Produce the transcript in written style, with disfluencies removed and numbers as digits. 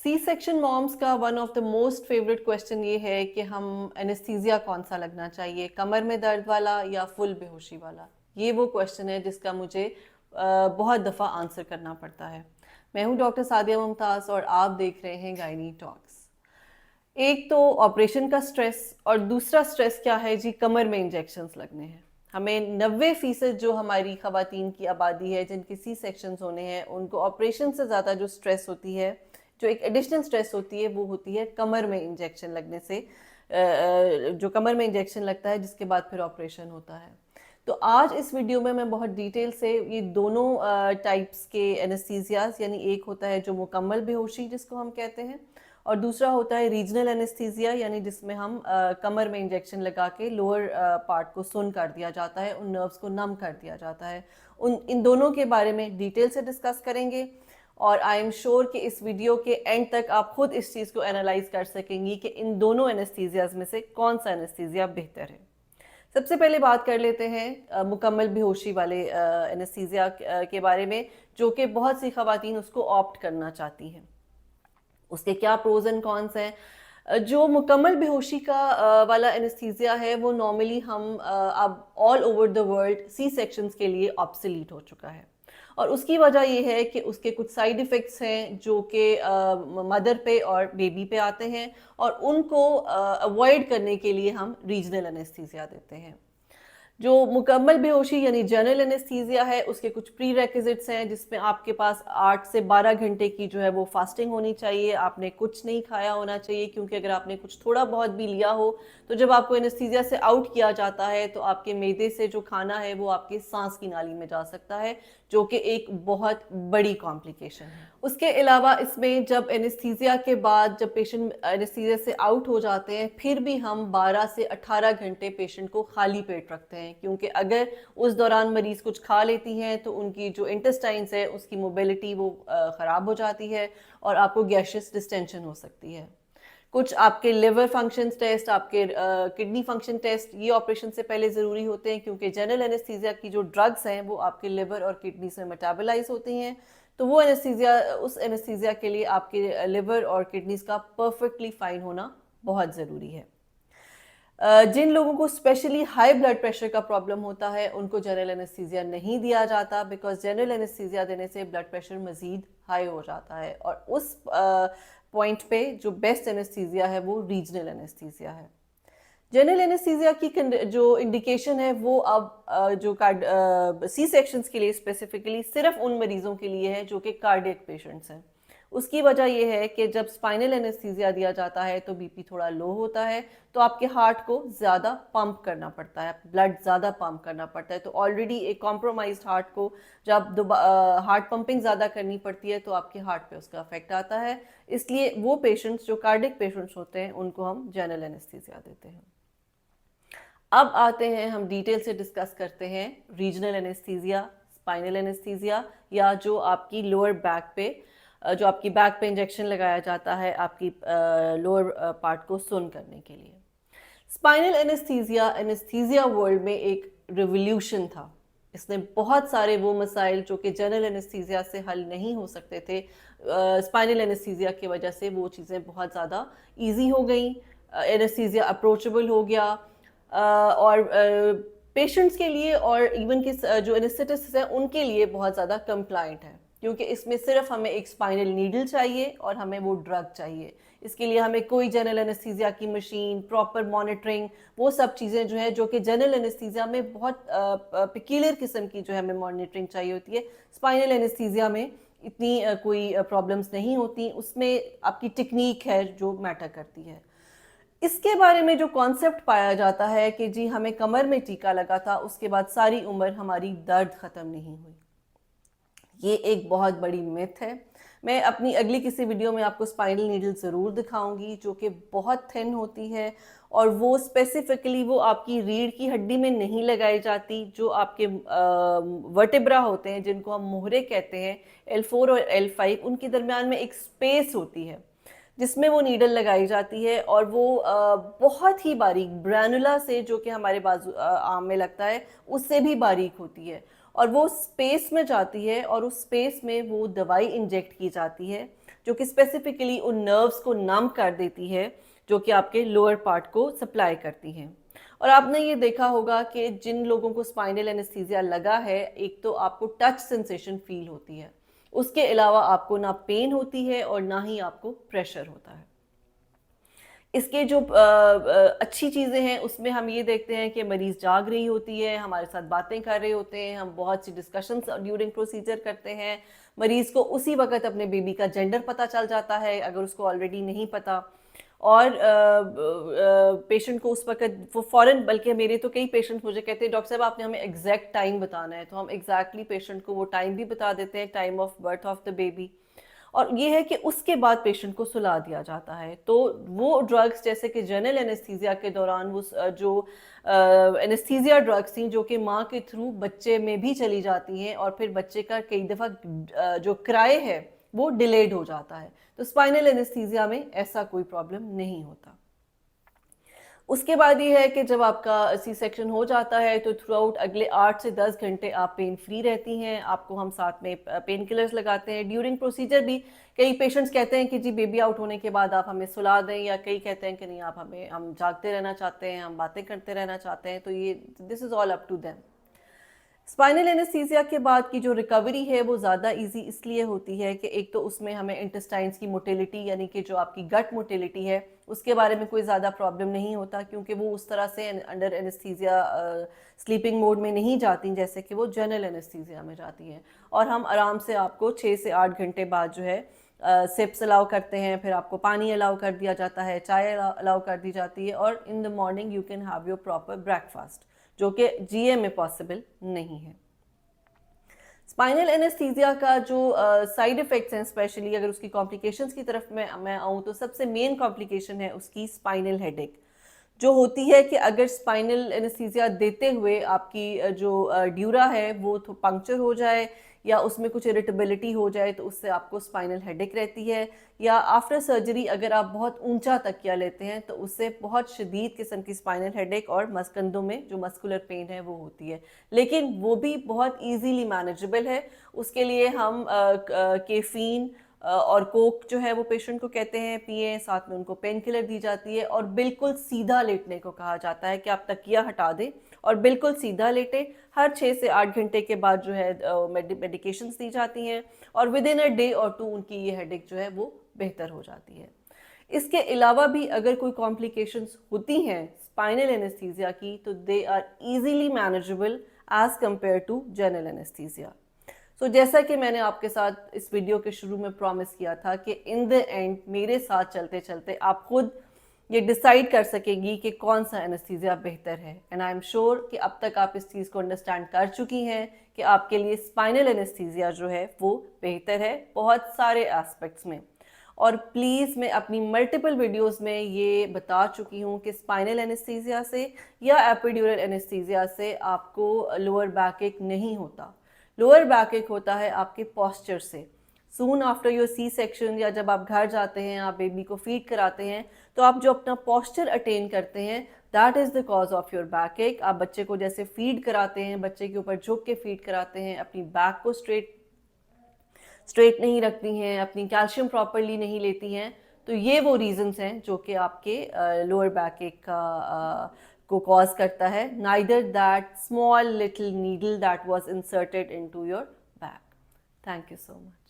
C section moms का one of the most favourite question ये है कि हम एनेस्थीसिया कौन सा लगना चाहिए, कमर में दर्द वाला या फुल बेहोशी वाला। ये वो क्वेश्चन है जिसका मुझे बहुत दफ़ा आंसर करना पड़ता है। मैं हूँ डॉक्टर सादिया मुमताज़ और आप देख रहे हैं गायनी टॉक्स। एक तो ऑपरेशन का स्ट्रेस और दूसरा स्ट्रेस क्या है जी, कमर में इंजेक्शंस लगने हैं। हमें 90% जो हमारी ख़वातीन की आबादी है जिनके सी सेक्शंस होने हैं, उनको ऑपरेशन से ज़्यादा जो स्ट्रेस होती है, जो एक एडिशनल स्ट्रेस होती है, वो होती है कमर में इंजेक्शन लगने से। जो कमर में इंजेक्शन लगता है जिसके बाद फिर ऑपरेशन होता है। तो आज इस वीडियो में मैं बहुत डिटेल से ये दोनों टाइप्स के एनेस्थीसियाज, यानी एक होता है जो मुकम्मल बेहोशी जिसको हम कहते हैं, और दूसरा होता है रीजनल एनेस्थीसिया, यानी जिसमें हम कमर में इंजेक्शन लगा के लोअर पार्ट को सुन कर दिया जाता है, उन नर्व्स को नम कर दिया जाता है। इन दोनों के बारे में डिटेल से डिस्कस करेंगे और आई एम श्योर कि इस वीडियो के एंड तक आप खुद इस चीज़ को एनालाइज कर सकेंगी कि इन दोनों एनेस्थीसियाज में से कौन सा एनेस्थीसिया बेहतर है। सबसे पहले बात कर लेते हैं मुकम्मल बेहोशी वाले एनेस्थीसिया के बारे में, जो कि बहुत सी खवातीन उसको ऑप्ट करना चाहती हैं। उसके क्या प्रोज एंड कॉन्स हैं। जो मुकम्मल बेहोशी का वाला एनेस्थीसिया है, वो नॉर्मली हम अब all over the world C sections के लिए ऑब्सोलीट हो चुका है। और उसकी वजह ये है कि उसके कुछ साइड इफ़ेक्ट्स हैं जो कि मदर पे और बेबी पे आते हैं, और उनको अवॉइड करने के लिए हम रीजनल एनेस्थीसिया देते हैं। जो मुकम्मल बेहोशी यानी जनरल एनेस्थीसिया है, उसके कुछ प्री रेक्विजिट्स हैं जिसमें आपके पास 8 से 12 घंटे की जो है वो फास्टिंग होनी चाहिए। आपने कुछ नहीं खाया होना चाहिए, क्योंकि अगर आपने कुछ थोड़ा बहुत भी लिया हो तो जब आपको एनेस्थीसिया से आउट किया जाता है तो आपके मैदे से जो खाना है वो आपके सांस की नाली में जा सकता है, जो कि एक बहुत बड़ी कॉम्प्लिकेशन है। उसके अलावा इसमें जब एनेस्थीसिया के बाद जब पेशेंट एनेस्थीसिया से आउट हो जाते हैं, फिर भी हम 12 से 18 घंटे पेशेंट को खाली पेट रखते हैं, क्योंकि अगर उस दौरान मरीज कुछ खा लेती हैं तो उनकी जो इंटेस्टाइन्स है उसकी मोबिलिटी वो ख़राब हो जाती है और आपको गैशियस डिस्टेंशन हो सकती है। कुछ आपके लिवर फंक्शन टेस्ट, आपके किडनी फंक्शन टेस्ट, ये ऑपरेशन से पहले ज़रूरी होते हैं, क्योंकि जनरल एनेस्थीसिया की जो ड्रग्स हैं वो आपके लिवर और किडनी से मेटाबोलाइज होती हैं। तो वो एनेस्थीसिया, उस एनेस्थीसिया के लिए आपके लिवर और किडनीज का परफेक्टली फाइन होना बहुत ज़रूरी है। जिन लोगों को स्पेशली हाई ब्लड प्रेशर का प्रॉब्लम होता है उनको जनरल एनेस्थीसिया नहीं दिया जाता, बिकॉज जनरल एनेस्थीसिया देने से ब्लड प्रेशर मज़ीद हाई हो जाता है, और उस पॉइंट पे जो बेस्ट एनेस्थीसिया है वो रीजनल एनेस्थीसिया है। जनरल एनेस्थीसिया की जो इंडिकेशन है वो अब जो सी सेक्शंस के लिए स्पेसिफिकली सिर्फ उन मरीजों के लिए है जो कि कार्डियक पेशेंट्स हैं। उसकी वजह यह है कि जब स्पाइनल एनेस्थीसिया दिया जाता है तो बीपी थोड़ा लो होता है, तो आपके हार्ट को ज़्यादा पंप करना पड़ता है, ब्लड ज़्यादा पंप करना पड़ता है। तो ऑलरेडी एक कॉम्प्रोमाइज्ड हार्ट को जब हार्ट पंपिंग ज़्यादा करनी पड़ती है तो आपके हार्ट पे उसका इफेक्ट आता है। इसलिए वो पेशेंट्स जो कार्डियक पेशेंट्स होते हैं उनको हम जनरल एनेस्थीसिया देते हैं। अब आते हैं, हम डिटेल से डिस्कस करते हैं रीजनल एनेस्थीसिया, स्पाइनल एनेस्थीसिया, या जो आपकी लोअर बैक पे, जो आपकी बैक पे इंजेक्शन लगाया जाता है आपकी लोअर पार्ट को सुन करने के लिए। स्पाइनल एनेस्थीसिया एनेस्थीसिया वर्ल्ड में एक रिवोल्यूशन था। इसने बहुत सारे वो मसाइल जो कि जनरल एनेस्थीसिया से हल नहीं हो सकते थे, स्पाइनल एनेस्थीसिया की वजह से वो चीज़ें बहुत ज़्यादा ईजी हो गई। एनेस्थीसिया अप्रोचेबल हो गया, और पेशेंट्स के लिए और इवन के जो एनेस्थेटिस्ट हैं उनके लिए बहुत ज़्यादा कंप्लाइंट है, क्योंकि इसमें सिर्फ हमें एक स्पाइनल नीडल चाहिए और हमें वो ड्रग चाहिए। इसके लिए हमें कोई जनरल एनेस्थीसिया की मशीन, प्रॉपर मॉनिटरिंग, वो सब चीज़ें जो है जो कि जनरल एनेस्थीसिया में बहुत पिक्यूलियर किस्म की जो है हमें मॉनिटरिंग चाहिए होती है, स्पाइनल एनेस्थीसिया में इतनी कोई प्रॉब्लम्स नहीं होती। उसमें आपकी टेक्निक है जो मैटर करती है। इसके बारे में जो कॉन्सेप्ट पाया जाता है कि जी हमें कमर में टीका लगा था, उसके बाद सारी उम्र हमारी दर्द ख़त्म नहीं हुई, ये एक बहुत बड़ी मिथ है। मैं अपनी अगली किसी वीडियो में आपको स्पाइनल नीडल ज़रूर दिखाऊंगी, जो कि बहुत थिन होती है, और वो स्पेसिफिकली वो आपकी रीढ़ की हड्डी में नहीं लगाई जाती। जो आपके वर्टेब्रा होते हैं जिनको हम मोहरे कहते हैं, L4 और L5, उनके दरमियान में एक स्पेस होती है जिसमें वो नीडल लगाई जाती है, और वो बहुत ही बारीक ब्रैनुला से, जो कि हमारे बाजू आम में लगता है, उससे भी बारीक होती है, और वो स्पेस में जाती है और उस स्पेस में वो दवाई इंजेक्ट की जाती है जो कि स्पेसिफिकली उन नर्व्स को नम कर देती है जो कि आपके लोअर पार्ट को सप्लाई करती हैं। और आपने ये देखा होगा कि जिन लोगों को स्पाइनल एनेस्थीसिया लगा है, एक तो आपको टच सेंसेशन फील होती है, उसके अलावा आपको ना पेन होती है और ना ही आपको प्रेशर होता है। इसके जो अच्छी चीज़ें हैं उसमें हम ये देखते हैं कि मरीज़ जाग रही होती है, हमारे साथ बातें कर रहे होते हैं, हम बहुत सी डिस्कशंस ड्यूरिंग प्रोसीजर करते हैं। मरीज़ को उसी वक्त अपने बेबी का जेंडर पता चल जाता है अगर उसको ऑलरेडी नहीं पता। और पेशेंट को उस वक्त वो फ़ौरन, बल्कि मेरे तो कई पेशेंट्स मुझे कहते हैं डॉक्टर साहब आपने हमें एग्जैक्ट टाइम बताना है, तो हम एग्जैक्टली पेशेंट को वो टाइम भी बता देते हैं, time of birth of the baby. और ये है कि उसके बाद पेशेंट को सुला दिया जाता है। तो वो ड्रग्स जैसे कि जनरल एनेस्थीसिया के दौरान वो जो एनेस्थीसिया ड्रग्स थी जो कि माँ के थ्रू बच्चे में भी चली जाती हैं और फिर बच्चे का कई दफ़ा जो क्राई है वो डिलेड हो जाता है। तो स्पाइनल एनेस्थीसिया में ऐसा कोई प्रॉब्लम नहीं होता। उसके बाद ये है कि जब आपका सी सेक्शन हो जाता है तो थ्रू आउट अगले 8 से 10 घंटे आप पेन फ्री रहती हैं। आपको हम साथ में पेन किलर्स लगाते हैं। ड्यूरिंग प्रोसीजर भी कई पेशेंट्स कहते हैं कि जी बेबी आउट होने के बाद आप हमें सुला दें, या कई कहते हैं कि नहीं आप हम जागते रहना चाहते हैं, हम बातें करते रहना चाहते हैं। तो ये this is all up to them. Spinal anaesthesia के बाद की जो रिकवरी है वो ज़्यादा इजी इसलिए होती है कि एक तो उसमें हमें इंटेस्टाइन्स की मोटिलिटी यानी कि जो आपकी गट मोटिलिटी है उसके बारे में कोई ज़्यादा प्रॉब्लम नहीं होता, क्योंकि वो उस तरह से अंडर एनेस्थीसिया स्लीपिंग मोड में नहीं जाती जैसे कि वो जनरल एनेस्थीसिया में जाती हैं। और हम आराम से आपको 6 से 8 घंटे बाद जो है सिप्स अलाउ करते हैं, फिर आपको पानी अलाउ कर दिया जाता है, चाय अलाउ कर दी जाती है, और in the morning you can have your proper breakfast, जो कि जीए में पॉसिबल नहीं है। स्पाइनल एनेस्थीसिया का जो साइड इफ़ेक्ट्स हैं, स्पेशली अगर उसकी कॉम्प्लिकेशंस की तरफ मैं आऊँ तो सबसे मेन कॉम्प्लिकेशन है उसकी स्पाइनल हेडेक, जो होती है कि अगर स्पाइनल एनेस्थीसिया देते हुए आपकी जो ड्यूरा है वो तो पंक्चर हो जाए या उसमें कुछ इरिटेबिलिटी हो जाए तो उससे आपको स्पाइनल हेडेक रहती है। या आफ्टर सर्जरी अगर आप बहुत ऊंचा तकिया लेते हैं तो उससे बहुत शदीद किस्म की स्पाइनल हेडेक और मस्कंदों में जो मस्कुलर पेन है वो होती है, लेकिन वो भी बहुत ईजीली मैनेजेबल है। उसके लिए हम कैफीन और कोक जो है वो पेशेंट को कहते हैं पिए, साथ में उनको पेन किलर दी जाती है और बिल्कुल सीधा लेटने को कहा जाता है कि आप तकिया हटा दें और बिल्कुल सीधा लेटे। हर 6 से 8 घंटे के बाद जो है मेडिकेशंस दी जाती हैं और विद इन अ डे और 2 उनकी ये हेडेक जो है वो बेहतर हो जाती है। इसके अलावा भी अगर कोई कॉम्प्लिकेशंस होती हैं स्पाइनल एनेस्थीसिया की तो they are easily manageable as compared to general anaesthesia. So जैसा कि मैंने आपके साथ इस वीडियो के शुरू में प्रॉमिस किया था कि इन द एंड मेरे साथ चलते चलते आप खुद ये डिसाइड कर सकेंगी कि कौन सा एनेस्थीसिया बेहतर है। एंड आई एम श्योर कि अब तक आप इस चीज़ को अंडरस्टैंड कर चुकी हैं कि आपके लिए स्पाइनल एनेस्थीसिया जो है वो बेहतर है बहुत सारे एस्पेक्ट्स में। और प्लीज़ मैं अपनी मल्टीपल वीडियोस में ये बता चुकी हूँ कि स्पाइनल एनेस्थीसिया से या एपिड्यूरल एनेस्थीसिया से आपको लोअर बैक एक नहीं होता। लोअर बैक एक होता है आपके पॉस्चर से। Soon after your C section या जब आप घर जाते हैं, आप बेबी को फीड कराते हैं, तो आप जो अपना पॉस्चर अटेन करते हैं that is the cause of your back एक। आप बच्चे को जैसे फीड कराते हैं, बच्चे के ऊपर झुक के फीड कराते हैं, अपनी बैक को स्ट्रेट नहीं रखती हैं, अपनी कैल्शियम प्रॉपरली नहीं लेती हैं, तो ये वो रीजंस हैं जो कि आपके लोअर बैक एक का को कॉज करता है, neither that small little needle that was inserted into your back. Thank you so much.